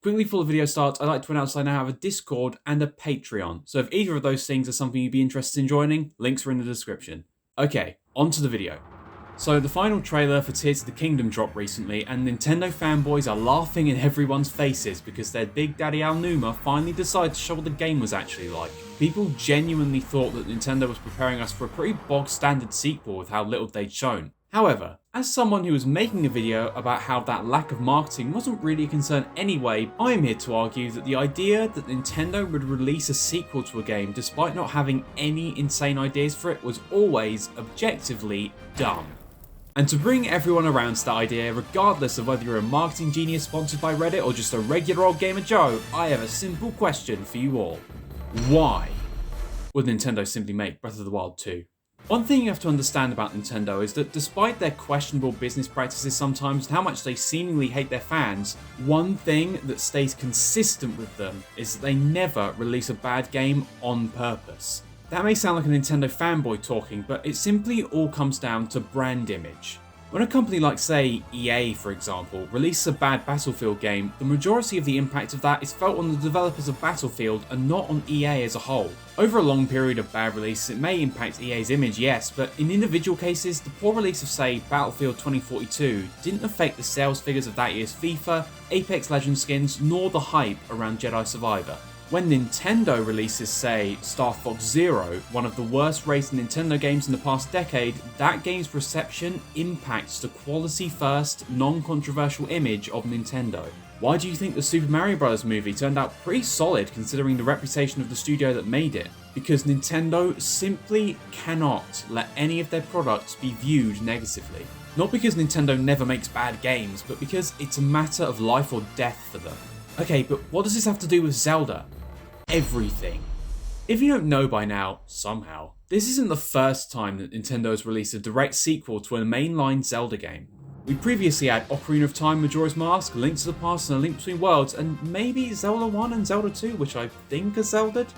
Quickly before the video starts, I'd like to announce I now have a Discord and a Patreon, so if either of those things are something you'd be interested in joining, links are in the description. Okay, on to the video. So the final trailer for Tears of the Kingdom dropped recently, and Nintendo fanboys are laughing in everyone's faces because their big daddy Aonuma finally decided to show what the game was actually like. People genuinely thought that Nintendo was preparing us for a pretty bog-standard sequel with how little they'd shown. However, as someone who was making a video about how that lack of marketing wasn't really a concern anyway, I'm here to argue that the idea that Nintendo would release a sequel to a game despite not having any insane ideas for it was always objectively dumb. And to bring everyone around to that idea, regardless of whether you're a marketing genius sponsored by Reddit or just a regular old gamer Joe, I have a simple question for you all. Why would Nintendo simply make Breath of the Wild 2? One thing you have to understand about Nintendo is that despite their questionable business practices sometimes and how much they seemingly hate their fans, one thing that stays consistent with them is that they never release a bad game on purpose. That may sound like a Nintendo fanboy talking, but it simply all comes down to brand image. When a company like, say, EA for example, releases a bad Battlefield game, the majority of the impact of that is felt on the developers of Battlefield and not on EA as a whole. Over a long period of bad release, it may impact EA's image, yes, but in individual cases, the poor release of, say, Battlefield 2042 didn't affect the sales figures of that year's FIFA, Apex Legends skins, nor the hype around Jedi Survivor. When Nintendo releases, say, Star Fox Zero, one of the worst rated Nintendo games in the past decade, that game's reception impacts the quality-first, non-controversial image of Nintendo. Why do you think the Super Mario Bros. Movie turned out pretty solid considering the reputation of the studio that made it? Because Nintendo simply cannot let any of their products be viewed negatively. Not because Nintendo never makes bad games, but because it's a matter of life or death for them. Okay, but what does this have to do with Zelda? Everything. If you don't know by now, somehow, this isn't the first time that Nintendo has released a direct sequel to a mainline Zelda game. We previously had Ocarina of Time, Majora's Mask, Link to the Past and A Link Between Worlds, and maybe Zelda 1 and Zelda 2, which I think are Zelda'd?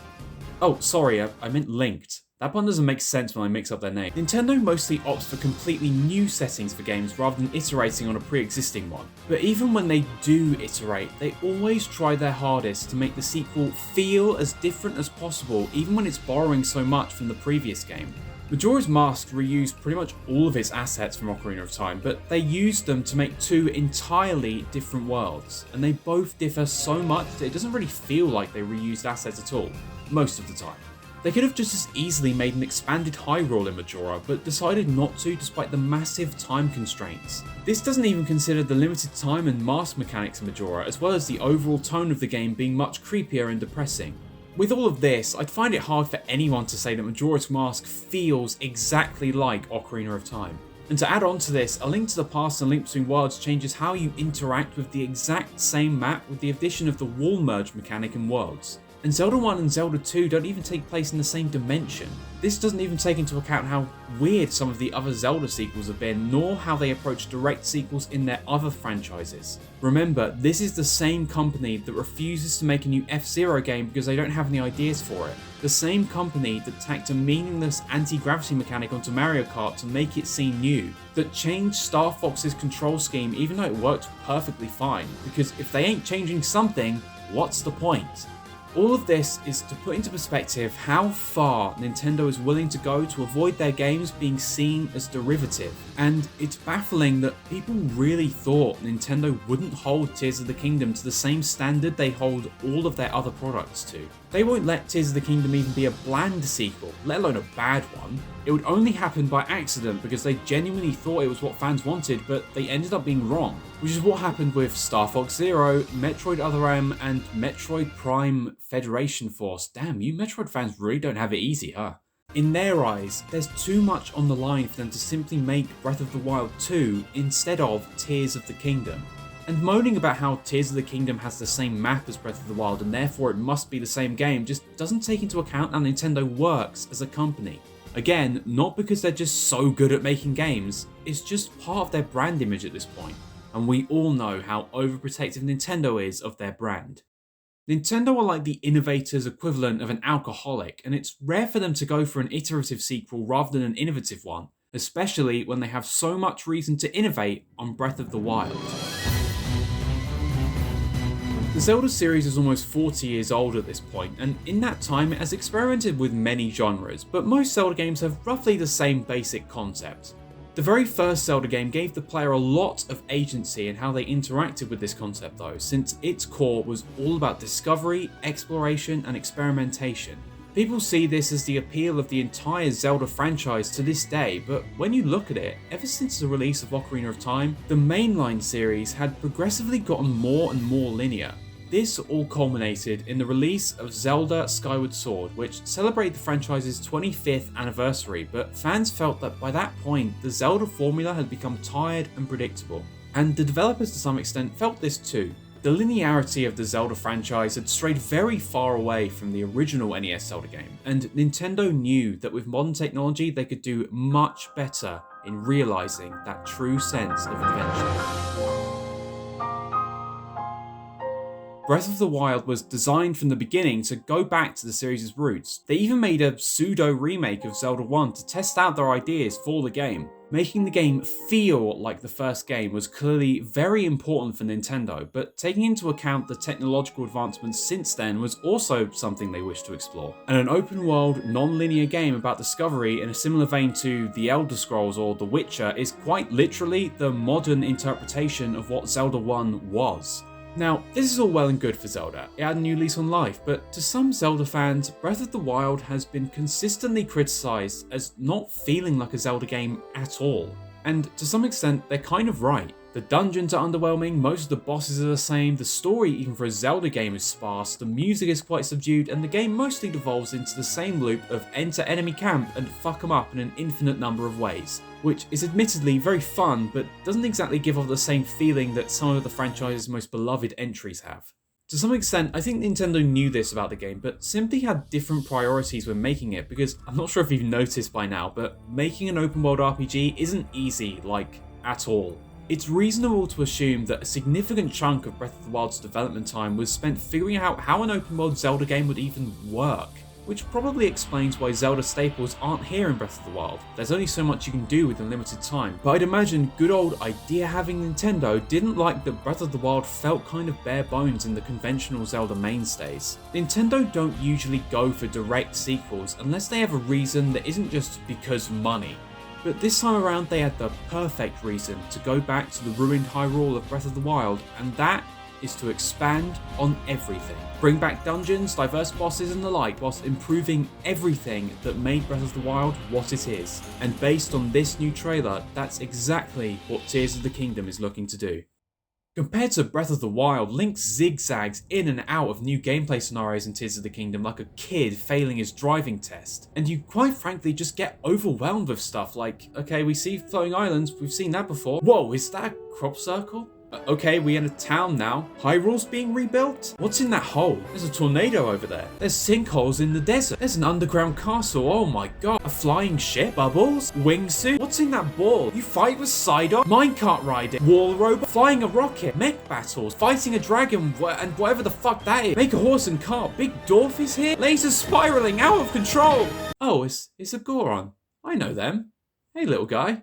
Oh, sorry, I meant linked. That pun doesn't make sense when I mix up their name. Nintendo mostly opts for completely new settings for games rather than iterating on a pre-existing one. But even when they do iterate, they always try their hardest to make the sequel feel as different as possible, even when it's borrowing so much from the previous game. Majora's Mask reused pretty much all of its assets from Ocarina of Time, but they used them to make two entirely different worlds, and they both differ so much that it doesn't really feel like they reused assets at all, most of the time. They could have just as easily made an expanded Hyrule in Majora, but decided not to despite the massive time constraints. This doesn't even consider the limited time and mask mechanics in Majora, as well as the overall tone of the game being much creepier and depressing. With all of this, I'd find it hard for anyone to say that Majora's Mask feels exactly like Ocarina of Time. And to add on to this, A Link to the Past and Link Between Worlds changes how you interact with the exact same map with the addition of the wall merge mechanic in Worlds. And Zelda 1 and Zelda 2 don't even take place in the same dimension. This doesn't even take into account how weird some of the other Zelda sequels have been, nor how they approach direct sequels in their other franchises. Remember, this is the same company that refuses to make a new F-Zero game because they don't have any ideas for it. The same company that tacked a meaningless anti-gravity mechanic onto Mario Kart to make it seem new. That changed Star Fox's control scheme even though it worked perfectly fine, because if they ain't changing something, what's the point? All of this is to put into perspective how far Nintendo is willing to go to avoid their games being seen as derivative. And it's baffling that people really thought Nintendo wouldn't hold Tears of the Kingdom to the same standard they hold all of their other products to. They won't let Tears of the Kingdom even be a bland sequel, let alone a bad one. It would only happen by accident because they genuinely thought it was what fans wanted, but they ended up being wrong. Which is what happened with Star Fox Zero, Metroid Other M, and Metroid Prime Federation Force. Damn, you Metroid fans really don't have it easy, huh? In their eyes, there's too much on the line for them to simply make Breath of the Wild 2 instead of Tears of the Kingdom. And moaning about how Tears of the Kingdom has the same map as Breath of the Wild and therefore it must be the same game just doesn't take into account how Nintendo works as a company. Again, not because they're just so good at making games, it's just part of their brand image at this point, and we all know how overprotective Nintendo is of their brand. Nintendo are like the innovator's equivalent of an alcoholic, and it's rare for them to go for an iterative sequel rather than an innovative one, especially when they have so much reason to innovate on Breath of the Wild. The Zelda series is almost 40 years old at this point, and in that time it has experimented with many genres, but most Zelda games have roughly the same basic concept. The very first Zelda game gave the player a lot of agency in how they interacted with this concept though, since its core was all about discovery, exploration, and experimentation. People see this as the appeal of the entire Zelda franchise to this day, but when you look at it, ever since the release of Ocarina of Time, the mainline series had progressively gotten more and more linear. This all culminated in the release of Zelda Skyward Sword, which celebrated the franchise's 25th anniversary, but fans felt that by that point, the Zelda formula had become tired and predictable. And the developers to some extent felt this too. The linearity of the Zelda franchise had strayed very far away from the original NES Zelda game, and Nintendo knew that with modern technology they could do much better in realizing that true sense of adventure. Breath of the Wild was designed from the beginning to go back to the series' roots. They even made a pseudo-remake of Zelda 1 to test out their ideas for the game. Making the game feel like the first game was clearly very important for Nintendo, but taking into account the technological advancements since then was also something they wished to explore. And an open-world, non-linear game about discovery in a similar vein to The Elder Scrolls or The Witcher is quite literally the modern interpretation of what Zelda 1 was. Now, this is all well and good for Zelda, it had a new lease on life, but to some Zelda fans, Breath of the Wild has been consistently criticised as not feeling like a Zelda game at all. And to some extent, they're kind of right. The dungeons are underwhelming, most of the bosses are the same, the story even for a Zelda game is sparse, the music is quite subdued, and the game mostly devolves into the same loop of enter enemy camp and fuck 'em up in an infinite number of ways, which is admittedly very fun, but doesn't exactly give off the same feeling that some of the franchise's most beloved entries have. To some extent, I think Nintendo knew this about the game, but simply had different priorities when making it, because I'm not sure if you've noticed by now, but making an open world RPG isn't easy, like, at all. It's reasonable to assume that a significant chunk of Breath of the Wild's development time was spent figuring out how an open world Zelda game would even work, which probably explains why Zelda staples aren't here in Breath of the Wild. There's only so much you can do within limited time, but I'd imagine good old idea-having Nintendo didn't like that Breath of the Wild felt kind of bare bones in the conventional Zelda mainstays. Nintendo don't usually go for direct sequels unless they have a reason that isn't just because money. But this time around they had the perfect reason to go back to the ruined Hyrule of Breath of the Wild, and that is to expand on everything. Bring back dungeons, diverse bosses and the like, whilst improving everything that made Breath of the Wild what it is. And based on this new trailer, that's exactly what Tears of the Kingdom is looking to do. Compared to Breath of the Wild, Link zigzags in and out of new gameplay scenarios in Tears of the Kingdom like a kid failing his driving test. And you quite frankly just get overwhelmed with stuff like, okay, we see floating islands, we've seen that before. Whoa, is that a crop circle? Okay, we in a town now. Hyrule's being rebuilt? What's in that hole? There's a tornado over there. There's sinkholes in the desert. There's an underground castle. Oh my god. A flying ship? Bubbles? Wingsuit? What's in that ball? You fight with Psyduck? Minecart riding? Wall robot? Flying a rocket? Mech battles? Fighting a dragon? And whatever the fuck that is. Make a horse and cart. Big dwarf is here? Lasers spiraling out of control. Oh, it's a Goron. I know them. Hey little guy.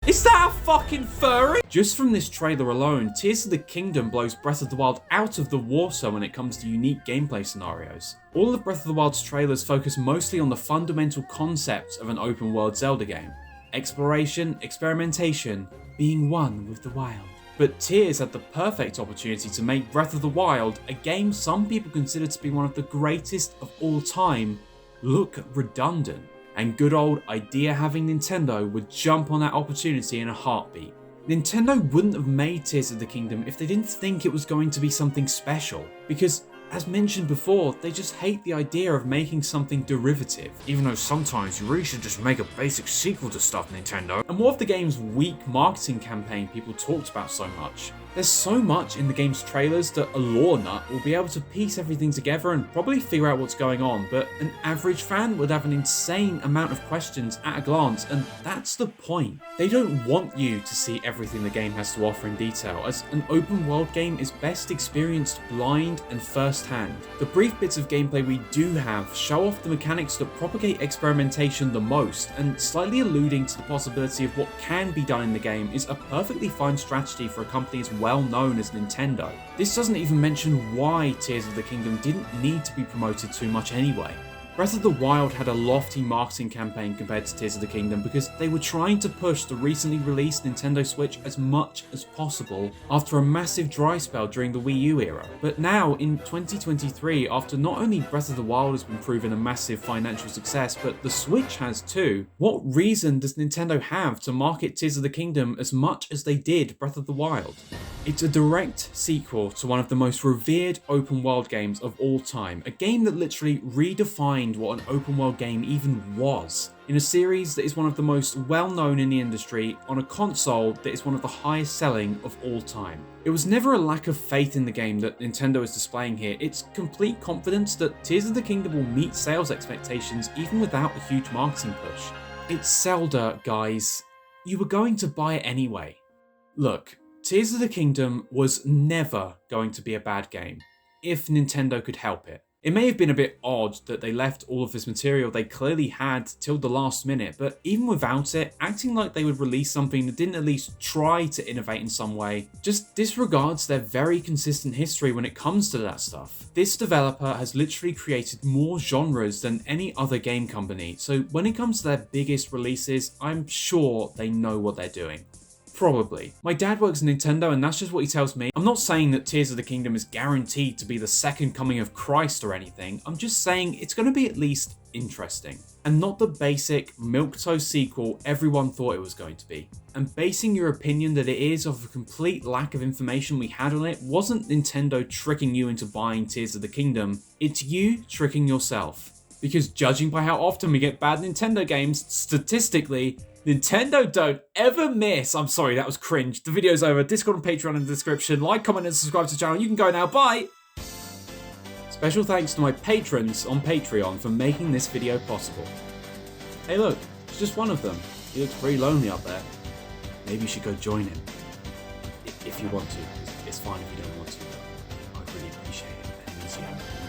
Is that a fucking furry? Just from this trailer alone, Tears of the Kingdom blows Breath of the Wild out of the water when it comes to unique gameplay scenarios. All of Breath of the Wild's trailers focus mostly on the fundamental concepts of an open world Zelda game. Exploration, experimentation, being one with the wild. But Tears had the perfect opportunity to make Breath of the Wild, a game some people consider to be one of the greatest of all time, look redundant. And good old idea-having Nintendo would jump on that opportunity in a heartbeat. Nintendo wouldn't have made Tears of the Kingdom if they didn't think it was going to be something special, because as mentioned before, they just hate the idea of making something derivative. Even though sometimes you really should just make a basic sequel to stuff, Nintendo. And what of the game's weak marketing campaign people talked about so much? There's so much in the game's trailers that a lore nut will be able to piece everything together and probably figure out what's going on, but an average fan would have an insane amount of questions at a glance, and that's the point. They don't want you to see everything the game has to offer in detail, as an open world game is best experienced blind and first-hand. The brief bits of gameplay we do have show off the mechanics that propagate experimentation the most, and slightly alluding to the possibility of what can be done in the game is a perfectly fine strategy for a company as well known as Nintendo. This doesn't even mention why Tears of the Kingdom didn't need to be promoted too much anyway. Breath of the Wild had a lofty marketing campaign compared to Tears of the Kingdom because they were trying to push the recently released Nintendo Switch as much as possible after a massive dry spell during the Wii U era. But now, in 2023, after not only Breath of the Wild has been proven a massive financial success, but the Switch has too, what reason does Nintendo have to market Tears of the Kingdom as much as they did Breath of the Wild? It's a direct sequel to one of the most revered open world games of all time, a game that literally redefined what an open world game even was, in a series that is one of the most well known in the industry, on a console that is one of the highest selling of all time. It was never a lack of faith in the game that Nintendo is displaying here, it's complete confidence that Tears of the Kingdom will meet sales expectations even without a huge marketing push. It's Zelda, guys. You were going to buy it anyway. Look, Tears of the Kingdom was never going to be a bad game, if Nintendo could help it. It may have been a bit odd that they left all of this material they clearly had till the last minute, but even without it, acting like they would release something that didn't at least try to innovate in some way just disregards their very consistent history when it comes to that stuff. This developer has literally created more genres than any other game company, so when it comes to their biggest releases, I'm sure they know what they're doing. Probably. My dad works at Nintendo and that's just what he tells me. I'm not saying that Tears of the Kingdom is guaranteed to be the second coming of Christ or anything, I'm just saying it's going to be at least interesting. And not the basic milquetoast sequel everyone thought it was going to be. And basing your opinion that it is off a complete lack of information we had on it wasn't Nintendo tricking you into buying Tears of the Kingdom, it's you tricking yourself. Because judging by how often we get bad Nintendo games, statistically, Nintendo don't ever miss. I'm sorry, that was cringe. The video's over. Discord and Patreon in the description. Like, comment, and subscribe to the channel. You can go now. Bye! Special thanks to my patrons on Patreon for making this video possible. Hey look, it's just one of them. He looks pretty lonely up there. Maybe you should go join him. If you want to. It's fine if you don't want to. I'd really appreciate it. It means you.